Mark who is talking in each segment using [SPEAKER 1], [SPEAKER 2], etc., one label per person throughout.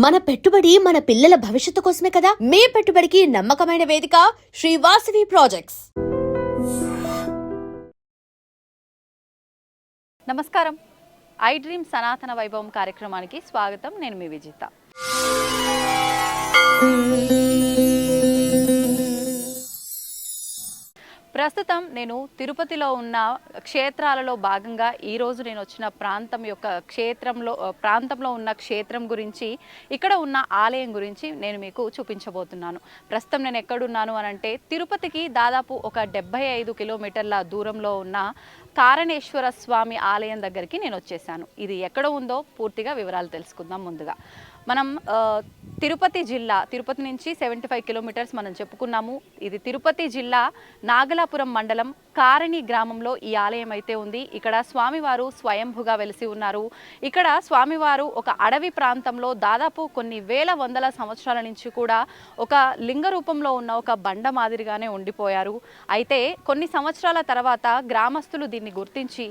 [SPEAKER 1] మన పెట్టుబడి మన పిల్లల భవిష్యత్తు కోసమే కదా. మీ పెట్టుబడికి నమ్మకమైన వేదిక శ్రీ వాసవి ప్రాజెక్ట్స్.
[SPEAKER 2] నమస్కారం. ఐ డ్రీమ్ సనాతన వైభవం కార్యక్రమానికి స్వాగతం. నేను మీ విజిత. ప్రస్తుతం నేను తిరుపతిలో ఉన్న క్షేత్రాలలో భాగంగా ఈరోజు నేను వచ్చిన ప్రాంతంలో ఉన్న క్షేత్రం గురించి, ఇక్కడ ఉన్న ఆలయం గురించి నేను మీకు చూపించబోతున్నాను. ప్రస్తుతం నేను ఎక్కడున్నాను అనంటే తిరుపతికి దాదాపు ఒక 75 కిలోమీటర్ల దూరంలో ఉన్న కారణేశ్వర స్వామి ఆలయం దగ్గరికి నేను వచ్చేసాను. ఇది ఎక్కడ ఉందో పూర్తిగా వివరాలు తెలుసుకుందాం. ముందుగా మనం తిరుపతి నుంచి 75 కిలోమీటర్స్ మనం చెప్పుకున్నాము. ఇది తిరుపతి జిల్లా నాగలాపురం మండలం కారణి గ్రామంలో ఈ ఆలయం అయితే ఉంది. ఇక్కడ స్వామివారు స్వయంభుగా వెలిసి ఉన్నారు. ఇక్కడ స్వామివారు ఒక అడవి ప్రాంతంలో దాదాపు కొన్ని వందల సంవత్సరాల నుంచి కూడా ఒక లింగ రూపంలో ఉన్న ఒక బండ మాదిరిగానే ఉండిపోయారు. అయితే కొన్ని సంవత్సరాల తర్వాత గ్రామస్తులు దీన్ని గుర్తించి,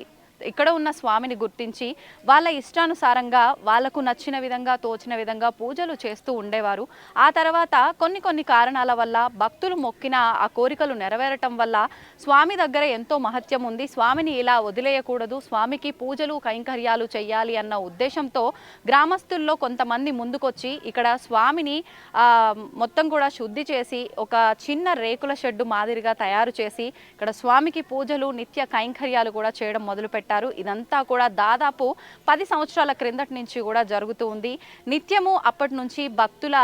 [SPEAKER 2] ఇక్కడ ఉన్న స్వామిని గుర్తించి వాళ్ళ ఇష్టానుసారంగా వాళ్ళకు నచ్చిన విధంగా, తోచిన విధంగా పూజలు చేస్తూ ఉండేవారు. ఆ తర్వాత కొన్ని కారణాల వల్ల భక్తులు మొక్కిన ఆ కోరికలు నెరవేరటం వల్ల స్వామి దగ్గర ఎంతో మహత్యం ఉంది, స్వామిని ఇలా వదిలేయకూడదు, స్వామికి పూజలు కైంకర్యాలు చేయాలి అన్న ఉద్దేశంతో గ్రామస్తుల్లో కొంతమంది ముందుకొచ్చి ఇక్కడ స్వామిని మొత్తం కూడా శుద్ధి చేసి ఒక చిన్న రేకుల షెడ్డు మాదిరిగా తయారు చేసి ఇక్కడ స్వామికి పూజలు, నిత్య కైంకర్యాలు కూడా చేయడం మొదలుపెట్టారు. ఇదంతా కూడా దాదాపు 10 సంవత్సరాల క్రిందటి నుంచి కూడా జరుగుతూ ఉంది. నిత్యము అప్పటి నుంచి భక్తుల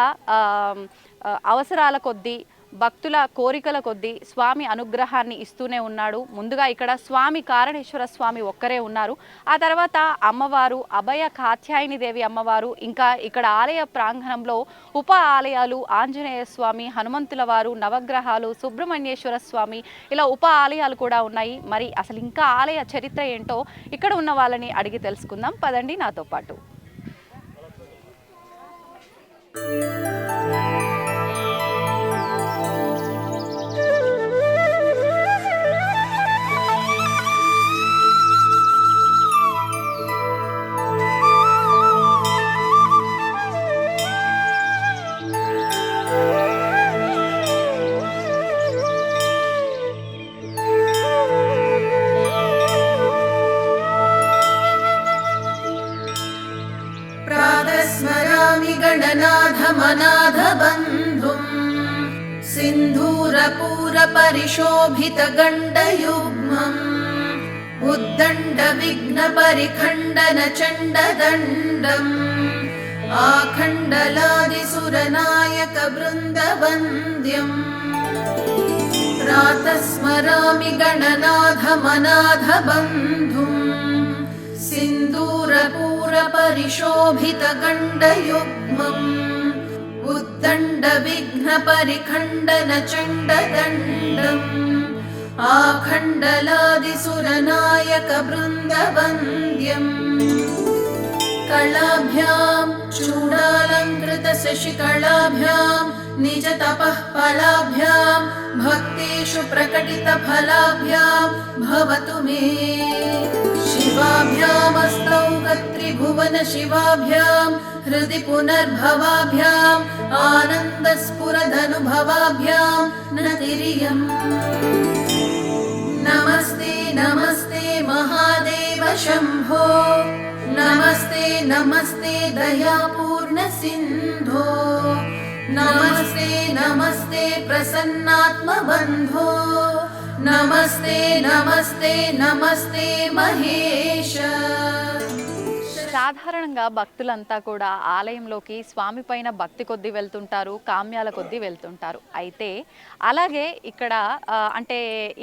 [SPEAKER 2] అవసరాల కొద్దీ, భక్తుల కోరికల కొద్దీ స్వామి అనుగ్రహాన్ని ఇస్తూనే ఉన్నాడు. ముందుగా ఇక్కడ స్వామి కారణేశ్వర స్వామి ఒక్కరే ఉన్నారు. ఆ తర్వాత అమ్మవారు అభయ కాత్యాయని దేవి అమ్మవారు, ఇంకా ఇక్కడ ఆలయ ప్రాంగణంలో ఉప ఆలయాలు, ఆంజనేయ స్వామి, హనుమంతుల వారు, నవగ్రహాలు, సుబ్రహ్మణ్యేశ్వర స్వామి, ఇలా ఉప ఆలయాలు కూడా ఉన్నాయి. మరి అసలు ఇంకా ఆలయ చరిత్ర ఏంటో ఇక్కడ ఉన్న వాళ్ళని అడిగి తెలుసుకుందాం. పదండి నాతో పాటు.
[SPEAKER 3] गणनाथमनाथबन्धुम् सिन्धूरपूरपरिशोभितगण्डयुग्मम् उद्दण्डविघ्नपरिखण्डनचण्डदण्डम् आखण्डलादिसुरनायकवृन्दवन्द्यम् प्रातः स्मरामि गणनाथमनाथबन्धुम् सिन्दूरपूरपरिशोभितगण्डयुग्मम् उद्दण्डविघ्नपरिखण्डनचण्डदण्डम् आखण्डलादिसुरनायकवृन्दवन्द्यम् कलाभ्यां चूडालङ्कृतशशिकलाभ्यां निजतपः फलाभ्यां भक्तेषु प्रकटितफलाभ्यां भवतु मे शिवाभ्यामस्तौ कत्रिभुवन शिवाभ्यां हृदि पुनर्भवाभ्याम् आनन्दस्फुरदनुभवाभ्यां नतिरियम् नमस्ते नमस्ते महादेव शम्भो नमस्ते नमस्ते दयापूर्ण सिन्धो नमस्ते नमस्ते प्रसन्नात्मबन्धो नमस्ते नमस्ते नमस्ते महेश.
[SPEAKER 2] సాధారణంగా భక్తులంతా కూడా ఆలయంలోకి స్వామి పైన భక్తి కొద్దీ వెళ్తుంటారు, కామ్యాల కొద్దీ వెళ్తుంటారు. అయితే అలాగే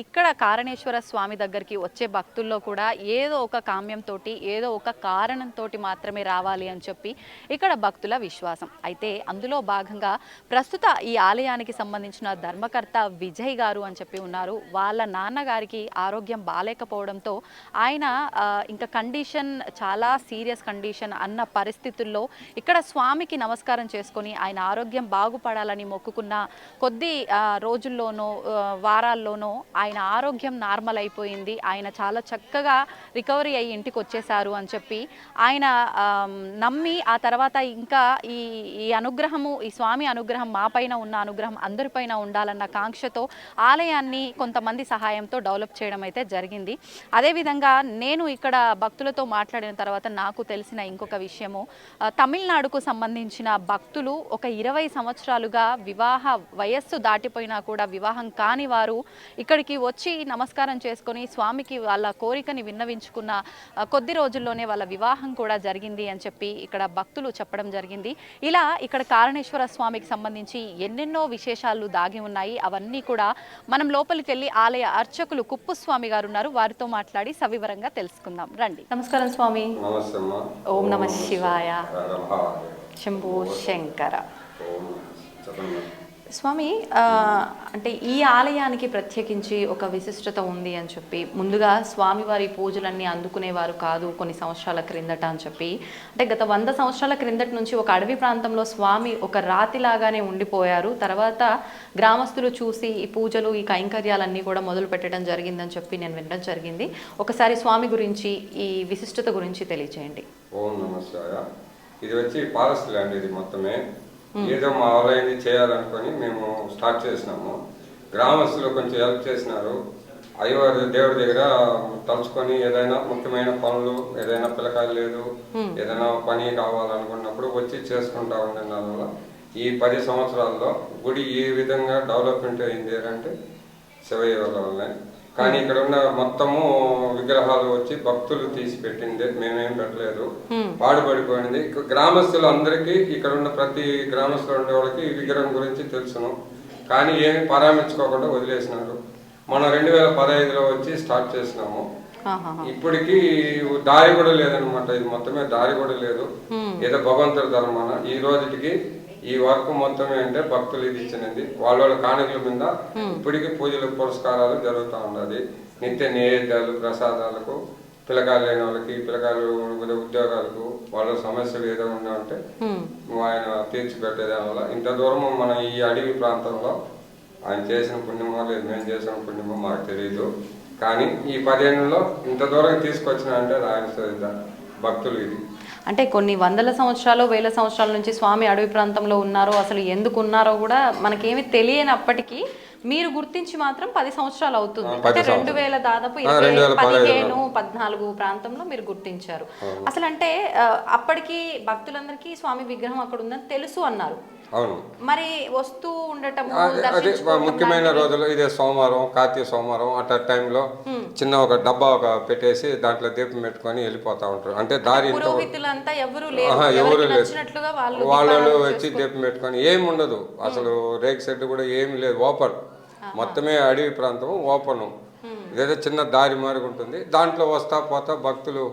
[SPEAKER 2] ఇక్కడ కారణేశ్వర స్వామి దగ్గరికి వచ్చే భక్తుల్లో కూడా ఏదో ఒక కామ్యంతో, ఏదో ఒక కారణంతో మాత్రమే రావాలి అని చెప్పి ఇక్కడ భక్తుల విశ్వాసం. అయితే అందులో భాగంగా ప్రస్తుత ఈ ఆలయానికి సంబంధించిన ధర్మకర్త విజయ్ గారు అని చెప్పి ఉన్నారు. వాళ్ళ నాన్నగారికి ఆరోగ్యం బాలేకపోవడంతో ఆయన ఇంకా కండిషన్ చాలా సీరియస్ కండిషన్ అన్న పరిస్థితుల్లో ఇక్కడ స్వామికి నమస్కారం చేసుకొని ఆయన ఆరోగ్యం బాగుపడాలని మొక్కుకున్న కొద్ది రోజుల్లోనో వారాల్లోనో ఆయన ఆరోగ్యం నార్మల్ అయిపోయింది. ఆయన చాలా చక్కగా రికవరీ అయ్యి ఇంటికి వచ్చేసారు అని చెప్పి ఆయన నమ్మి ఆ తర్వాత ఇంకా ఈ అనుగ్రహము, ఈ స్వామి అనుగ్రహం మా పైన ఉన్న అనుగ్రహం అందరిపైన ఉండాలన్న కాంక్షతో ఆలయాన్ని కొంతమంది సహాయంతో డెవలప్ చేయడం అయితే జరిగింది. అదేవిధంగా నేను ఇక్కడ భక్తులతో మాట్లాడిన తర్వాత నాకు తెలిసిన ఇంకొక విషయము, తమిళనాడుకు సంబంధించిన భక్తులు ఒక 20 సంవత్సరాలుగా వివాహ వయస్సు దాటిపోయినా కూడా వివాహం కాని వారు ఇక్కడికి వచ్చి నమస్కారం చేసుకొని స్వామికి వాళ్ళ కోరికని విన్నవించుకున్న కొద్ది రోజుల్లోనే వాళ్ళ వివాహం కూడా జరిగింది అని చెప్పి ఇక్కడ భక్తులు చెప్పడం జరిగింది. ఇలా ఇక్కడ కారణేశ్వర స్వామికి సంబంధించి ఎన్నెన్నో విశేషాలు దాగి ఉన్నాయి. అవన్నీ కూడా మనం లోపలికి వెళ్ళి ఆలయ అర్చకులు కుప్పుస్వామి గారు ఉన్నారు, వారితో మాట్లాడి సవివరంగా తెలుసుకుందాం రండి. నమస్కారం స్వామి. ఓం నమ శివాయ. శంభో శంకర. స్వామి, అంటే ఈ ఆలయానికి ప్రత్యేకించి ఒక విశిష్టత ఉంది అని చెప్పి, ముందుగా స్వామివారి పూజలన్నీ అందుకునేవారు కాదు కొన్ని సంవత్సరాల క్రిందట అని చెప్పి, అంటే గత 100 సంవత్సరాల క్రిందట నుంచి ఒక అడవి ప్రాంతంలో స్వామి ఒక రాతిలాగానే ఉండిపోయారు. తర్వాత గ్రామస్తులు చూసి ఈ పూజలు, ఈ కైంకర్యాలన్నీ కూడా మొదలు పెట్టడం జరిగిందని చెప్పి నేను వినడం జరిగింది. ఒకసారి స్వామి గురించి, ఈ విశిష్టత గురించి తెలియచేయండి.
[SPEAKER 4] ఓం నమస్కార. ఇది వచ్చి ఫారెస్ట్ ల్యాండ్, ఇది మొత్తమే ఏదో మా ఆలయాన్ని చేయాలనుకొని మేము స్టార్ట్ చేసినాము. గ్రామస్తులు కొంచెం హెల్ప్ చేసినారు. అయ్యవారి దేవుడి దగ్గర తలుచుకొని ఏదైనా ముఖ్యమైన పనులు, ఏదైనా పిల్లకాయలు లేదు, ఏదైనా పని కావాలనుకున్నప్పుడు వచ్చి చేసుకుంటా ఉండే దానివల్ల ఈ 10 సంవత్సరాల్లో గుడి ఈ విధంగా డెవలప్మెంట్ అయింది అంటే శివయ్య వల్లనే. కానీ ఇక్కడ ఉన్న మొత్తము విగ్రహాలు వచ్చి భక్తులు తీసి పెట్టింది, మేమేం పెట్టలేదు. పాడుపడిపోయింది. గ్రామస్తులు అందరికీ, ఇక్కడ ఉన్న ప్రతి గ్రామస్తులు ఉండే వాళ్ళకి ఈ విగ్రహం గురించి తెలుసును, కానీ ఏమి పరామర్శించుకోకుండా వదిలేసినారు. మనం 2015లో వచ్చి స్టార్ట్ చేసినాము. ఇప్పటికి దారి కూడా లేదనమాట. ఇది మొత్తమే దారి కూడా లేదు. ఏదో భగవంతుడి ధర్మాన ఈ రోజుకి ఈ వర్క్ మొత్తమే అంటే భక్తులు ఇది ఇచ్చినది. వాళ్ళ కానుకల మీద ఇప్పటికీ పూజలు పురస్కారాలు జరుగుతూ ఉన్నది. నిత్య నైవేద్యాలు, ప్రసాదాలకు, పిల్లకాయలు లేని వాళ్ళకి, పిల్లకాయలు ఉద్యోగాలకు, వాళ్ళ సమస్యలు ఏదో ఉన్నా అంటే ఆయన తీర్చిపెట్టేదాని వల్ల ఇంత దూరం మన ఈ అడవి ప్రాంతంలో ఆయన చేసిన పుణ్యమో లేదు మేము చేసిన పుణ్యమో మాకు తెలియదు. కానీ ఈ 10 ఏళ్ళలో ఇంత దూరం తీసుకొచ్చిన అంటే ఆయన భక్తులు ఇది.
[SPEAKER 2] అంటే కొన్ని వందల సంవత్సరాలు, వేల సంవత్సరాల నుంచి స్వామి అడవి ప్రాంతంలో ఉన్నారో, అసలు ఎందుకు ఉన్నారో కూడా మనకేమి తెలియనప్పటికీ మీరు గుర్తించి మాత్రం 10 సంవత్సరాలు అవుతుంది. అంటే 2000 దాదాపు 15, 14 ప్రాంతంలో మీరు గుర్తించారు. అసలు అంటే అప్పటికి భక్తులందరికీ స్వామి విగ్రహం అక్కడ ఉందని తెలుసు అన్నారు.
[SPEAKER 4] అవును,
[SPEAKER 2] మరి వస్తూ ఉండటం
[SPEAKER 4] అదే ముఖ్యమైన రోజులు, ఇదే సోమవారం, కార్తీక సోమవారం అట్లా టైంలో చిన్న ఒక డబ్బా పెట్టేసి దాంట్లో దీపం పెట్టుకొని వెళ్ళిపోతా ఉంటారు. అంటే దారి ఎవరు లేదు, వాళ్ళు వచ్చి దీపం పెట్టుకొని ఏమి ఉండదు. అసలు రేక్ సెట్ కూడా ఏమి లేదు, ఓపెన్ మొత్తమే అడవి ప్రాంతం, ఓపెన్. ఏదో చిన్న దారి మారిగా ఉంటుంది. దాంట్లో వస్తా పోతా భక్తులు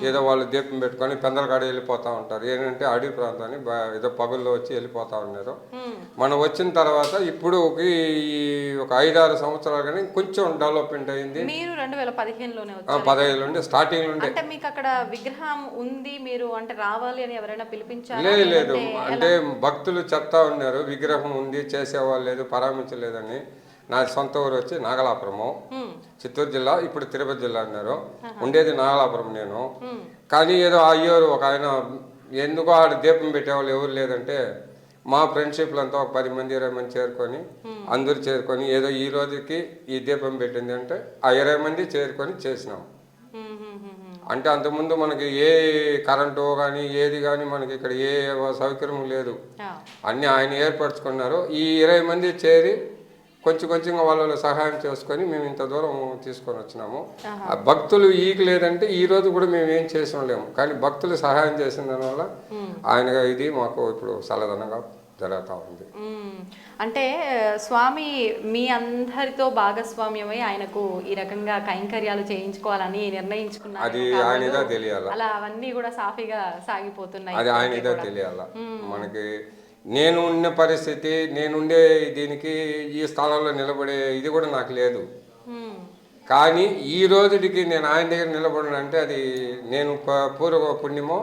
[SPEAKER 4] ఏదో వాళ్ళు దీపం పెట్టుకొని పెందలకాడ వెళ్ళిపోతా ఉంటారు. ఏంటంటే అడవి ప్రాంతాన్ని ఏదో పగుల్లో వచ్చి వెళ్ళిపోతా ఉన్నారు. మనం వచ్చిన తర్వాత ఇప్పుడు ఒక 5-6 సంవత్సరాలు కానీ కొంచెం డెవలప్మెంట్ అయింది.
[SPEAKER 2] మీరు 2015లోనే
[SPEAKER 4] 15 నుండి స్టార్టింగ్ నుండి.
[SPEAKER 2] అంటే మీకు అక్కడ విగ్రహం ఉంది, మీరు అంటే రావాలి అని ఎవరైనా పిలిపించారు?
[SPEAKER 4] లేదు, అంటే భక్తులు చెప్తా ఉన్నారు విగ్రహం ఉంది, చేసేవాళ్ళు లేదు, పరామర్శలేదని. నా సొంత ఊరు వచ్చి నాగలాపురము, చిత్తూరు జిల్లా, ఇప్పుడు తిరుపతి జిల్లా అన్నారు. ఉండేది నాగలాపురం నేను. కానీ ఏదో అయ్యారు ఒక ఆయన, ఎందుకో ఆడ దీపం పెట్టేవాళ్ళు ఎవరు లేదంటే మా ఫ్రెండ్షిప్లు అంతా ఒక 10 మంది 20 మంది చేరుకొని అందరూ చేరుకొని ఏదో ఈ రోజుకి ఈ దీపం పెట్టింది అంటే ఆ 20 మంది చేరుకొని చేసినాం. అంటే అంతకుముందు మనకి ఏ కరెంటు కానీ ఏది కానీ మనకి ఇక్కడ ఏ సౌకర్యం లేదు, అన్నీ ఆయన ఏర్పరచుకున్నారు. ఈ 20 మంది చేరి కొంచెంగా వాళ్ళ సహాయం చేసుకొని మేము ఇంత దూరం తీసుకొని వచ్చినాము. ఆ భక్తులు ఈకి లేదంటే ఈ రోజు కూడా మేము ఏం చేసినలేము. కానీ భక్తులు సహాయం చేసిన దానివల్ల ఆయన ఇది మాకు ఇప్పుడు సలదనంగా జరుగుతూ ఉంది.
[SPEAKER 2] అంటే స్వామి మీ అందరితో భాగస్వామ్యమై ఆయనకు ఈ రకంగా కైంకర్యాలు చేయించుకోవాలని నిర్ణయించుకున్నారు.
[SPEAKER 4] అది ఆయనదా తెలియాల,
[SPEAKER 2] అలా అవన్నీ కూడా సాఫీగా సాగిపోతున్నాయి.
[SPEAKER 4] అది ఆయనదా తెలియాల మనకి. నేను ఉన్న పరిస్థితి, నేనుండే దీనికి ఈ స్థానంలో నిలబడే ఇది కూడా నాకు లేదు. కానీ ఈ రోజుకి నేను ఆయన దగ్గర నిలబడినంటే అది నేను పూర్వ పుణ్యమో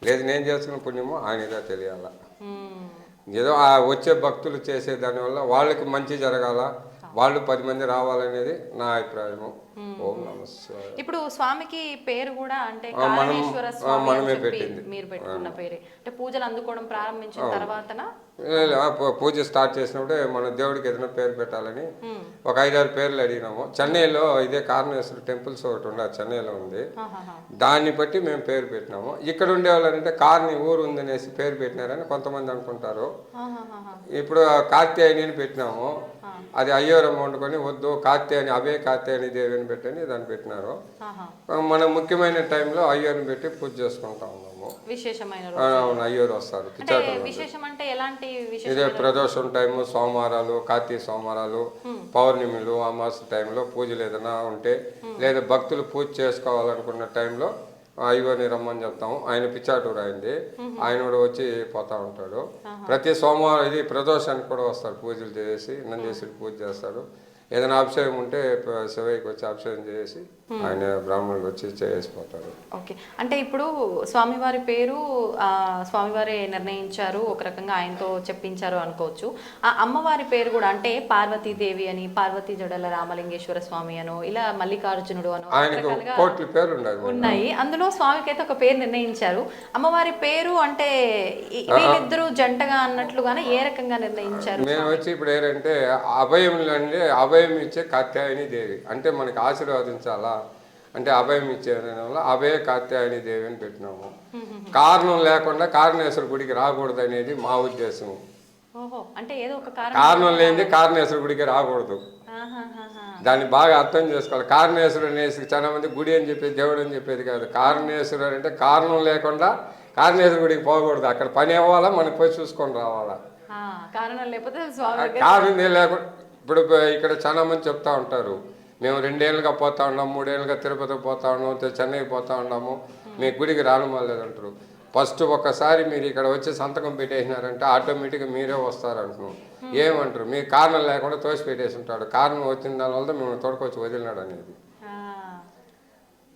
[SPEAKER 4] లేదు నేను చేసుకున్న పుణ్యము ఆయనగా తెలియాల. ఏదో ఆ వచ్చే భక్తులు చేసే దానివల్ల వాళ్ళకి మంచి జరగాల, వాళ్ళు 10 మంది రావాలనేది నా అభిప్రాయము. ఓం నమః శివాయ.
[SPEAKER 2] ఇప్పుడు స్వామికి పేరు కూడా అంటే కారణేశ్వర స్వామి అని
[SPEAKER 4] మనమే
[SPEAKER 2] చెప్పి
[SPEAKER 4] పెట్టింది.
[SPEAKER 2] మీరు పెట్టుకున్న పేరే అంటే పూజలు అందుకోవడం ప్రారంభించిన తర్వాతనా?
[SPEAKER 4] పూజ స్టార్ట్ చేసినప్పుడే మన దేవుడికి ఏదైనా పేరు పెట్టాలని ఒక 5-6 పేర్లు అడిగినాము. చెన్నైలో ఇదే కారణేశ్వర టెంపుల్స్ ఒకటి ఉండే చెన్నైలో ఉంది, దాన్ని బట్టి మేము పేరు పెట్టినాము. ఇక్కడ ఉండేవాళ్ళంటే కార్ని ఊరు ఉందనేసి పేరు పెట్టినారని కొంతమంది అనుకుంటారు. ఇప్పుడు కార్తేయని అని పెట్టినాము, అది అయ్యోరమ్మ వండుకొని వద్దు కార్తేయని అభయ కార్తేయని దేవి అని పెట్టని దాన్ని పెట్టినారు. మన ముఖ్యమైన టైంలో అయ్యోరిని పెట్టి పూజ చేసుకుంటా ఉన్నాము.
[SPEAKER 2] విశేషమైన
[SPEAKER 4] అవును, అయ్యోరు వస్తారు.
[SPEAKER 2] విశేషం అంటే ఎలాంటి
[SPEAKER 4] ఇదే ప్రదోషం టైము, సోమవారాలు, కార్తీక సోమవారాలు, పౌర్ణమిలు, అమావాస్య టైంలో పూజలు ఏదైనా ఉంటే లేదా భక్తులు పూజ చేసుకోవాలనుకున్న టైంలో అయ్యోని రమ్మని చెప్తాము. ఆయన పిచ్చాటూరు అయింది, ఆయన కూడా వచ్చి పోతా ఉంటాడు. ప్రతి సోమవారం ఇది ప్రదోషానికి కూడా వస్తారు, పూజలు చేసి నందీశ్వరుడు పూజ చేస్తాడు. ఏదైనా అభిషేకం ఉంటే శివయ్యకి వచ్చి అభిషేకం చేసి ఆయన బ్రాహ్మణులు వచ్చి చేసిపోతారు.
[SPEAKER 2] ఓకే, అంటే ఇప్పుడు స్వామివారి పేరు స్వామివారే నిర్ణయించారు, ఒక రకంగా ఆయనతో చెప్పించారు అనుకోవచ్చు. ఆ అమ్మవారి పేరు కూడా అంటే పార్వతీదేవి అని, పార్వతీ జడల రామలింగేశ్వర స్వామి అనో, ఇలా మల్లికార్జునుడు అనో ఉన్నాయి. అందులో స్వామికి అయితే ఒక పేరు నిర్ణయించారు. అమ్మవారి పేరు అంటే వీళ్ళిద్దరూ జంటగా అన్నట్లుగానే ఏ రకంగా నిర్ణయించారు?
[SPEAKER 4] మేము వచ్చి ఇప్పుడు ఏంటంటే అభయం అంటే అభయం ఇచ్చే కాత్యాయని దేవి అంటే మనకి ఆశీర్వాదించాలా అంటే అభయం ఇచ్చే వల్ల అభయ కాత్యాయని దేవి అని పెట్టినాము. కారణం లేకుండా కారణేశ్వర గుడికి రాకూడదు అనేది మా ఉద్దేశం.
[SPEAKER 2] అంటే ఏదో ఒక
[SPEAKER 4] కారణం లేనిది కారణేశ్వర గుడికి రాకూడదు, దాన్ని బాగా అర్థం చేసుకోవాలి. కారణేశ్వరుడు అనేసి చాలా మంది గుడి అని చెప్పేది దేవుడు అని చెప్పేది కాదు. కారణేశ్వరుడు అంటే కారణం లేకుండా కారణేశ్వర గుడికి పోకూడదు. అక్కడ పని అవ్వాలా, మనకి పోయి చూసుకొని రావాలా.
[SPEAKER 2] కారణం లేకపోతే
[SPEAKER 4] కారణం లేకుండా ఇప్పుడు ఇక్కడ చాలా మంది చెప్తా ఉంటారు, మేము 2 ఏళ్ళుగా పోతా ఉన్నాము, 3 ఏళ్ళుగా తిరుపతికి పోతా ఉన్నాము, చెన్నైకి పోతా ఉన్నాము, మీ గుడికి రానుమాలేదంటారు. ఫస్ట్ ఒక్కసారి మీరు ఇక్కడ వచ్చి సంతకం పెట్టేసినారంటే ఆటోమేటిక్గా మీరే వస్తారంటున్నాం. ఏమంటారు, మీకు కారణం లేకుండా తోసి పెట్టేసి ఉంటాడు, కారణం వచ్చిన దానివల్ల మేము తోడుకొచ్చి వదిలినాడు అనేది.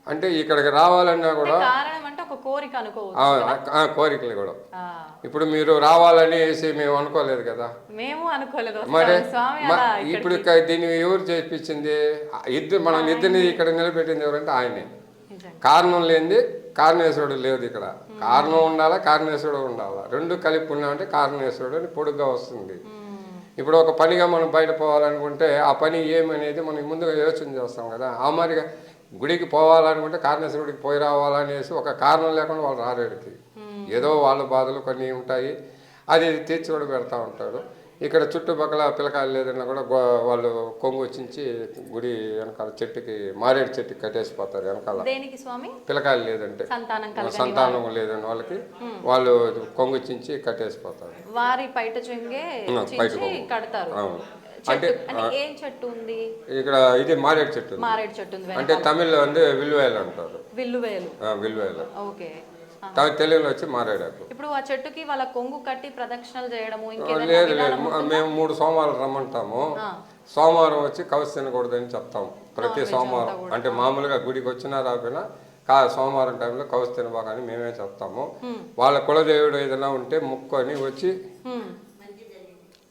[SPEAKER 4] అంటే ఇక్కడికి రావాలన్నా కూడా కోరికలు కూడా ఇప్పుడు మీరు రావాలనేసి మేము అనుకోలేదు కదా, మరి ఇప్పుడు దీన్ని ఎవరు చేయించింది? మనం ఇద్దరిని ఇక్కడ నిలబెట్టింది ఎవరంటే ఆయనే. కారణం లేనిది కారణేశ్వరుడు లేదు ఇక్కడ. కారణం ఉండాలా, కారణేశ్వరుడు ఉండాలా, రెండు కలిపి ఉన్నామంటే కారణేశ్వరుడు అని పొడుగ్గా వస్తుంది. ఇప్పుడు ఒక పనిగా మనం బయట పోవాలనుకుంటే ఆ పని ఏమనేది మనం ముందుగా యోచన చేస్తాం కదా. ఆ మాదిరిగా గుడికి పోవాలనుకుంటే కారణేశ్వరుడికి పోయి రావాలనేసి ఒక కారణం లేకుండా వాళ్ళు రారేడికి ఏదో వాళ్ళ బాధలు కొన్ని ఉంటాయి, అది తీర్చి కూడా పెడతా ఉంటాడు. ఇక్కడ చుట్టుపక్కల పిల్లకాయలు లేదన్నా కూడా వాళ్ళు కొంగు వచ్చించి గుడి వెనకాల చెట్టుకి మారేడు చెట్టుకి కట్టేసిపోతారు. వెనకాల పిల్లకాయలు లేదంటే సంతానం లేదని వాళ్ళకి వాళ్ళు కొంగు చించి కట్టేసిపోతారు. అవును, అంటే ఇక్కడ ఇది మారేడు చెట్టు అంటే తమిళ్లో అంటే విల్లువేలు అంటారు. విల్లువేలు తెలుగులో వచ్చి మారేడాకు.
[SPEAKER 2] ఇప్పుడు ఆ చెట్టుకి వాళ్ళ కొంగు కట్టి ప్రదక్షిణలు చేయడము
[SPEAKER 4] లేదు లేదు, మేము 3 సోమవారాలు రమ్మంటాము. సోమవారం వచ్చి కవసి తినకూడదని చెప్తాము ప్రతి సోమవారం. అంటే మామూలుగా గుడికి వచ్చినా రాకపోయినా సోమవారం టైంలో కవసి తినబాకని మేమే చెప్తాము. వాళ్ళ కులదేవుడు ఏదైనా ఉంటే ముక్కొని వచ్చి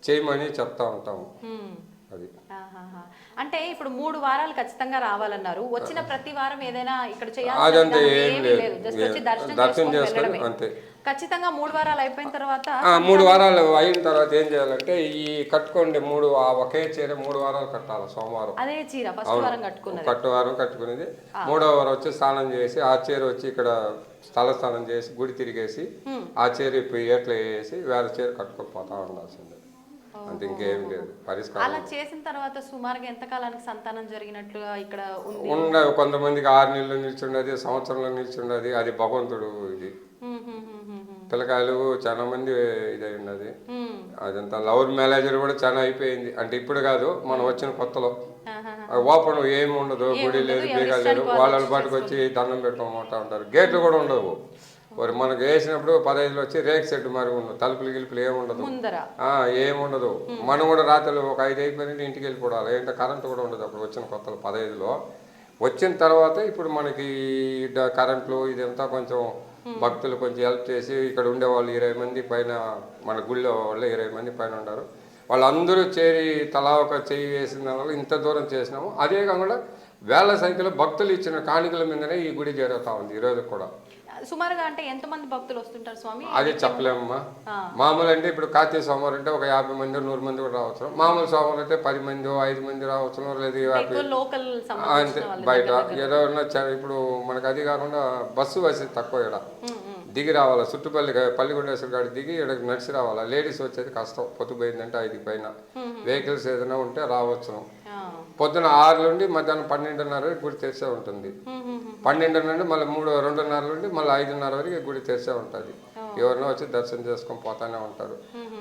[SPEAKER 4] చేయమని చెప్తా ఉంటాము. అది
[SPEAKER 2] అంటే ఇప్పుడు 3 వారాలు ఖచ్చితంగా రావాలన్నారు. వచ్చిన ప్రతి వారం ఏదైనా ఇక్కడ
[SPEAKER 4] అదంతా ఏం లేదు, దర్శనం చేసుకొని అంతే.
[SPEAKER 2] ఖచ్చితంగా 3 వారాలు అయిపోయిన తర్వాత
[SPEAKER 4] 3 వారాలు అయిన తర్వాత ఏం చేయాలంటే ఈ కట్టుకోండి 3 ఒకే చీర 3 వారాలు కట్టాలి. సోమవారం
[SPEAKER 2] అదే చీర వారం
[SPEAKER 4] కట్టుకునేది 3వ వారం వచ్చి స్నానం చేసి ఆ చీర వచ్చి ఇక్కడ స్థల స్నానం చేసి గుడి తిరిగేసి ఆ చీర ఇప్పుడు ఏట్లో వేసి వేరే చీర కట్టుకోపోతా ఉండాల్సిందే. అంత ఇంకేం లేదు పరిష్కారం.
[SPEAKER 2] అలా చేసిన తర్వాత సుమారుగా ఎంత కాలానికి సంతానం జరిగినట్లుగా ఇక్కడ
[SPEAKER 4] ఉండదు. కొంతమందికి 6 నెలలు నిల్చుండదు, సంవత్సరంలో నిల్చుండదు, అది భగవంతుడు. ఇది పిల్లకాయలు చాలా మంది ఇదై ఉన్నది. అదంతా లవర్ మ్యారేజర్ కూడా చాలా అయిపోయింది. అంటే ఇప్పుడు కాదు, మనం వచ్చిన కొత్తలో ఓపెన్ ఏమి ఉండదు, గుడి లేదు, బీగాలు లేదు, వాళ్ళ పాటుకు వచ్చి దండం పెట్టుకోమంటా ఉంటారు. గేట్లు కూడా ఉండవు. మరి మనకు వేసినప్పుడు 15లో వచ్చి రేక్ సెట్ మరి ఉండదు, తలుపులు గిలుపులు ఏముండదు, ఏముండదు. మనం కూడా రాత్రులు ఒక 5 అయిపోయినట్టు ఇంటికి వెళ్ళిపోవాలి. ఏంటంటే కరెంటు కూడా ఉండదు అప్పుడు వచ్చిన కొత్తలో 15లో. వచ్చిన తర్వాత ఇప్పుడు మనకి కరెంట్లు ఇదంతా కొంచెం భక్తులు కొంచెం హెల్ప్ చేసి ఇక్కడ ఉండే వాళ్ళు 20 మంది పైన, మన గుళ్ళో వాళ్ళు 20 మంది పైన ఉన్నారు. వాళ్ళందరూ చేరి తలా ఒక చెయ్యి వేసిన దానివల్ల ఇంత దూరం చేసినాము. అదే కాకుండా వేల సంఖ్యలో భక్తులు ఇచ్చిన కాணிకల మీదనే ఈ గుడి జరుగుతూ ఉంది ఈరోజు కూడా.
[SPEAKER 2] సుమారుగా అంటే ఎంతమంది భక్తులు వస్తుంటారు స్వామి?
[SPEAKER 4] అది చెప్పలేమమ్మా. మామూలు అంటే ఇప్పుడు కార్తీక సోమవారం అంటే ఒక 50 మంది 100 మంది కూడా రావచ్చు. మామూలు సోమవారం అయితే 10 మంది 5 మంది రావచ్చు, లేదు
[SPEAKER 2] లోకల్
[SPEAKER 4] అంతే. బయట ఏదో ఇప్పుడు మనకు అది కాకుండా బస్సు వసతి తక్కువ ఇక్కడ, దిగి రావాలా, చుట్టుపల్లి పల్లికొండేశ్వర కాడ దిగి ఇక్కడికి నడిచి రావాలా. లేడీస్ వచ్చేది కష్టం, పొద్దుపోయిందంటే 5 పైన. వెహికల్స్ ఏదైనా ఉంటే రావచ్చు. పొద్దున 6 నుండి మధ్యాహ్నం 12:30 గుడి తెరిచే ఉంటుంది. 12 నుండి మళ్ళీ 2:30 నుండి మళ్ళీ 5:30 వరకు గుడి తెరిచే ఉంటుంది. ఎవరినో వచ్చి దర్శనం చేసుకొని పోతానే ఉంటారు.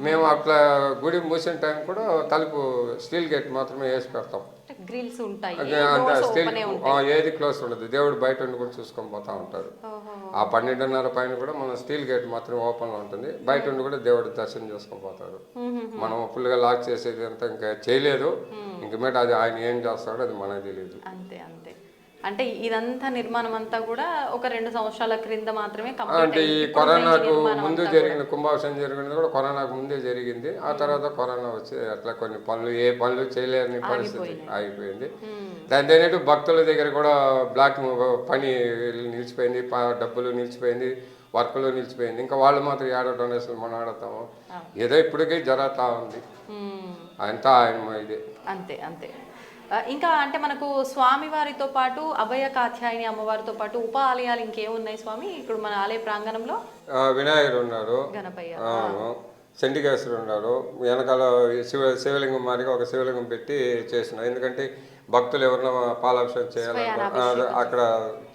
[SPEAKER 4] మేము అట్లా గుడి మూసిన టైం కూడా తలుపు స్టీల్ గేట్ మాత్రమే వేసి పెడతాం. అంతే, స్టీల్ ఏది క్లోజ్ ఉండదు. దేవుడు బయట ఉండి కూడా చూసుకొని పోతా ఉంటారు. ఆ 12:30 పైన కూడా మన స్టీల్ గేట్ మాత్రమే ఓపెన్ లో ఉంటుంది. బయట ఉండి కూడా దేవుడు దర్శనం చేసుకొని పోతారు. మనం ఫుల్గా లాక్ చేసేది అంతా ఇంకా చేయలేదు. ఇంక మీద అది ఆయన ఏం చేస్తాడో అది మనకు తెలియదు.
[SPEAKER 2] అంతే అంతే. అంటే ఇదంతా నిర్మాణం అంతా కూడా ఒక 2 సంవత్సరాల క్రింద మాత్రమే.
[SPEAKER 4] అంటే ఈ కరోనాకు ముందు జరిగిన కుంభాభిషేకం జరిగినది కూడా కరోనాకు ముందే జరిగింది. ఆ తర్వాత కరోనా వచ్చి అట్లా కొన్ని పనులు ఏ పనులు చేయలేని పరిస్థితి ఆగిపోయింది. దాని తేనట్టు భక్తుల దగ్గర కూడా బ్లాక్ పని నిలిచిపోయింది, డబ్బులు నిలిచిపోయింది, వర్క్లు నిలిచిపోయింది. ఇంకా వాళ్ళు మాత్రం ఏడో డొనేషన్ మనం ఆడతాము. ఏదో ఇప్పటికీ జరుగుతూ ఉంది. అంతా ఆయన ఇదే.
[SPEAKER 2] అంతే అంతే. ఇంకా అంటే మనకు స్వామివారితో పాటు అభయ కాత్యాయని అమ్మవారితో పాటు ఉప ఆలయాలు ఇంకేమున్నాయి స్వామి ఇప్పుడు మన ఆలయ ప్రాంగణంలో?
[SPEAKER 4] వినాయకుడు ఉన్నారు,
[SPEAKER 2] గణపయ్య,
[SPEAKER 4] చండికేశ్వరుడు ఉన్నారు. వెనకాల శివలింగం మాదిరిగా ఒక శివలింగం పెట్టి చేసినాం. ఎందుకంటే భక్తులు ఎవరైనా పాలాభిషేకం చేయాలనుకో అక్కడ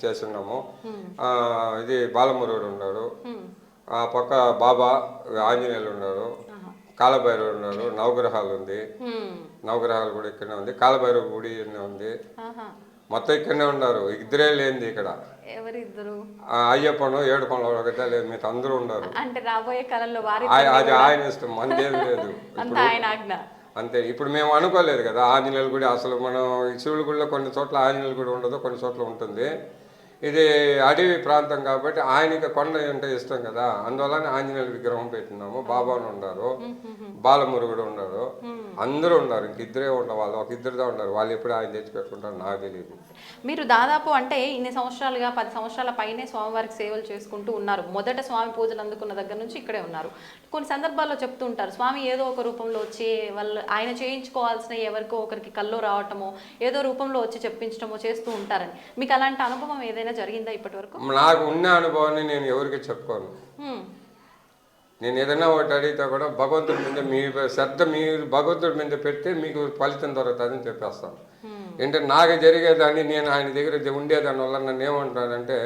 [SPEAKER 4] చేస్తున్నాము. ఇది బాలమురుడు ఉన్నాడు, ఆ పక్క బాబా ఆంజనేయులు ఉన్నారు, కాలభైరవుడు ఉన్నారు, నవగ్రహాలు ఉంది. నవగ్రహాలు కూడా ఇక్కడనే ఉంది. కాలభైరవ గుడి ఉంది. మొత్తం ఇక్కడనే ఉన్నారు. ఇద్దరే లేనిది ఇక్కడ.
[SPEAKER 2] ఎవరిద్దరు?
[SPEAKER 4] అయ్యప్పను 7 కొండల ఒకటే లేదు, మీకు అందరూ ఉన్నారు.
[SPEAKER 2] అంటే రాబోయే కాలంలో
[SPEAKER 4] అది ఆయన ఇష్టం, మనదేం లేదు. అంతే. ఇప్పుడు మేము అనుకోలేదు కదా ఆంజనేయుల గుడి. అసలు మనం శివుడి గుడిలో కొన్ని చోట్ల ఆంజనేయుల గుడి ఉండదు, కొన్ని చోట్ల ఉంటుంది. ఇది అడవి ప్రాంతం కాబట్టి ఆయనకి కొండ అంటే ఇష్టం కదా, అందువల్ల ఆంజనేయుల విగ్రహం పెట్టినాము. బాబాను ఉన్నారు, బాలమురుగుడు ఉన్నారు, అందరూ ఉన్నారు. ఇంక ఇద్దరే ఉండవు, వాళ్ళు ఒక ఇద్దరుగా ఉన్నారు. వాళ్ళు ఎప్పుడు ఆయన తెచ్చి పెట్టుకుంటారు నాకు తెలియదు.
[SPEAKER 2] మీరు దాదాపు అంటే ఇన్ని సంవత్సరాలుగా 10 సంవత్సరాల పైనే స్వామివారికి సేవలు చేసుకుంటూ ఉన్నారు. మొదట స్వామి పూజలు అందుకున్న దగ్గర నుంచి ఇక్కడే ఉన్నారు. కొన్ని సందర్భాల్లో చెప్తూ ఉంటారు స్వామి ఏదో ఒక రూపంలో వచ్చి వాళ్ళు ఆయన చేయించుకోవాల్సిన ఎవరికో ఒకరికి కల్లో రావటమో ఏదో రూపంలో వచ్చి చెప్పించడమో చేస్తూ ఉంటారని. మీకు అలాంటి అనుభవం ఏదైనా జరిగిందా ఇప్పటి వరకు?
[SPEAKER 4] నాకు ఉన్న అనుభవాన్ని నేను ఎవరికి చెప్పుకోను. నేను ఏదైనా ఒకటి అడిగితే కూడా భగవంతుడి మీద మీ శ్రద్ధ మీరు భగవంతుడి మీద పెడితే మీకు ఫలితం దొరుకుతుందని చెప్పేస్తాను. ఏంటంటే నాకు జరిగేదాన్ని నేను ఆయన దగ్గర ఉండేదాని వల్ల నన్ను ఏమంటానంటే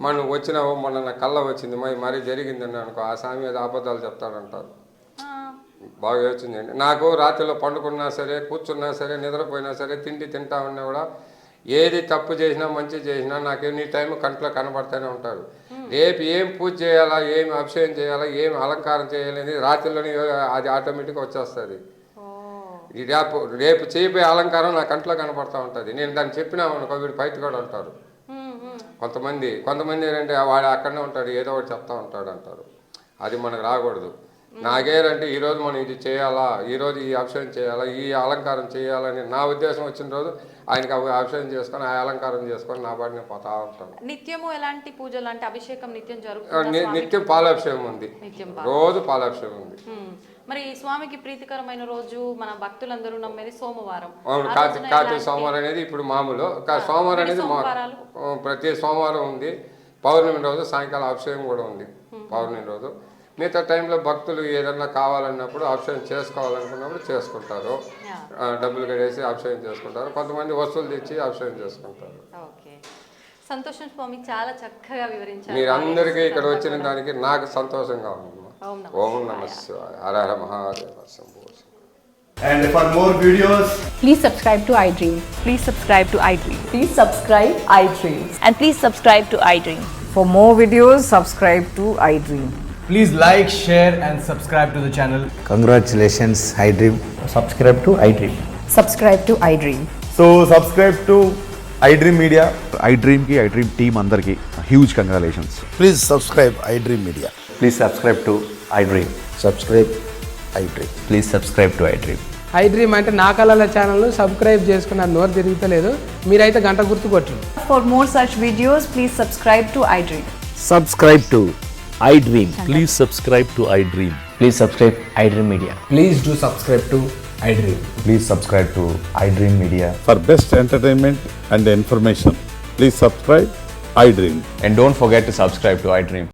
[SPEAKER 4] మనం వచ్చినావు మొన్న నా కళ్ళ వచ్చింది మరీ జరిగిందని అనుకో, ఆ స్వామి మీద అబద్ధాలు చెప్తాడంటారు. బాగా యోచించండి. నాకు రాత్రిలో పండుకున్నా సరే, కూర్చున్నా సరే, నిద్రపోయినా సరే, తిండి తింటా ఉన్నా కూడా ఏది తప్పు చేసినా మంచి చేసినా నాకు ఎన్ని టైం కంట్లో కనబడుతూనే ఉంటాడు. రేపు ఏం పూజ చేయాలా, ఏమి అభిషేకం చేయాలా, ఏమి అలంకారం చేయాలని రాత్రిలోనే అది ఆటోమేటిక్గా వచ్చేస్తుంది. రేపు చేయబోయే అలంకారం నా కంట్లో కనపడతా ఉంటుంది. నేను దాన్ని చెప్పినామనుకో వీడు బయట కూడా ఉంటారు. కొంతమంది ఏంటంటే వాడు అక్కడనే ఉంటాడు, ఏదో ఒకటి చెప్తా ఉంటాడు అంటారు. అది మనకు రాకూడదు. నాకేంటంటే ఈరోజు మనం ఇది చేయాలా, ఈరోజు ఈ అభిషేకం చేయాలా, ఈ అలంకారం చేయాలని నా ఉద్దేశం వచ్చిన రోజు ఆయనకి అభిషేకం చేసుకొని ఆ అలంకారం చేసుకొని నా బాడిని పోతా ఉంటాను.
[SPEAKER 2] నిత్యము ఎలాంటి పూజలు అంటే అభిషేకం నిత్యం జరుగుతుంది?
[SPEAKER 4] నిత్యం పాలాభిషేకం ఉంది, రోజు పాలాభిషేకం ఉంది.
[SPEAKER 2] మరి స్వామికి ప్రీతికరమైన రోజు మన భక్తులందరూ నమ్మేది సోమవారం.
[SPEAKER 4] అవును, కార్తీక సోమవారం అనేది ఇప్పుడు మామూలు. సోమవారం అనేది ప్రతి సోమవారం ఉంది. పౌర్ణమి రోజు సాయంకాలం అభిషేకం కూడా ఉంది. పౌర్ణమి రోజు మిగతా టైంలో భక్తులు ఏదన్నా కావాలన్నప్పుడు అభిషేకం చేసుకోవాలనుకున్నప్పుడు చేసుకుంటారు. డబ్బులు కట్టేసి అభిషేకం చేసుకుంటారు. కొంతమంది వస్తువులు తెచ్చి అభిషేకం చేసుకుంటారు.
[SPEAKER 2] సంతోషం స్వామి, చాలా చక్కగా వివరించారు.
[SPEAKER 4] మీరందరికీ ఇక్కడ వచ్చిన దానికి నాకు సంతోషంగా ఉంది. ఓం నమః శివాయ. హర హర Mahadeva Shambho.
[SPEAKER 5] And for more videos,
[SPEAKER 6] please subscribe to iDream.
[SPEAKER 7] Please subscribe to iDream.
[SPEAKER 6] Please subscribe iDream.
[SPEAKER 7] And please subscribe to iDream.
[SPEAKER 6] For more videos, subscribe to iDream.
[SPEAKER 5] please like, share and subscribe to the channel.
[SPEAKER 8] Congratulations, iDream.
[SPEAKER 9] Subscribe to iDream.
[SPEAKER 6] Subscribe to iDream.
[SPEAKER 9] So subscribe to iDream Media.
[SPEAKER 10] iDream ki iDream team andarki
[SPEAKER 9] huge congratulations.
[SPEAKER 10] Please subscribe iDream Media.
[SPEAKER 8] Please subscribe to iDream.
[SPEAKER 10] Subscribe iDream.
[SPEAKER 8] Please subscribe to iDream.
[SPEAKER 11] iDream అంటే నా కళల channel subscribe చేసుకున్న నోరు తిరుగుతలేదు మీరైతే గంట గుర్తు కొట్టండి.
[SPEAKER 6] For more such videos, please subscribe to iDream.
[SPEAKER 10] Subscribe to iDream.
[SPEAKER 12] Please subscribe to iDream.
[SPEAKER 8] Please subscribe iDream Media.
[SPEAKER 5] Please do subscribe to iDream.
[SPEAKER 8] Please subscribe to iDream Media.
[SPEAKER 9] For best entertainment and information, please subscribe iDream.
[SPEAKER 8] And don't forget to subscribe to iDream.